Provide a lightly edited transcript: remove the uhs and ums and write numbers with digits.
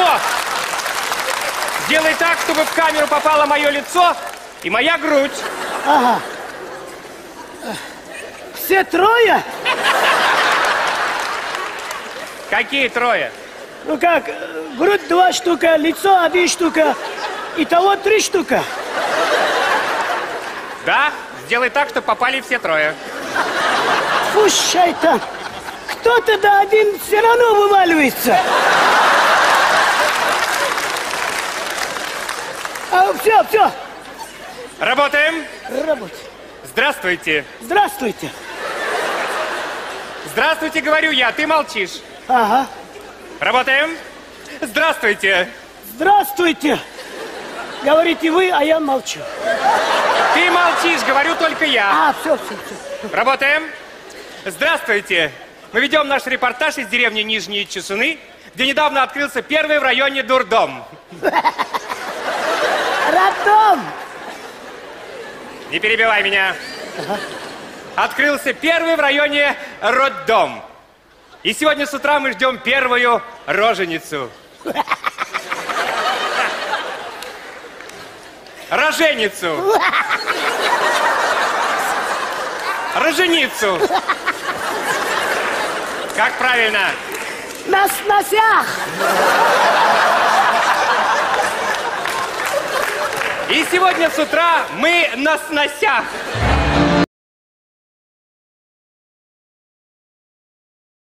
Что? Сделай так, чтобы в камеру попало мое лицо и моя грудь. Ага. Все трое? Какие трое? Ну как, грудь 2 штука, лицо 1 штука. Итого 3 штука. Да, сделай так, чтобы попали все трое. Фу, шайтан. Кто-то да один все равно вываливается. Все. Работаем. Работай. Здравствуйте. Здравствуйте. Здравствуйте, говорю я, ты молчишь. Ага. Работаем. Здравствуйте. Здравствуйте. Говорите вы, а я молчу. Ты молчишь, говорю только я. Все. Работаем. Здравствуйте. Мы ведем наш репортаж из деревни Нижние Чесуны, где недавно открылся первый в районе дурдом. Роддом. Не перебивай меня. Ага. Открылся первый в районе роддом. И сегодня с утра мы ждем первую роженицу. Роженицу. Роженицу. Как правильно? На сносях. И сегодня с утра мы на сносях.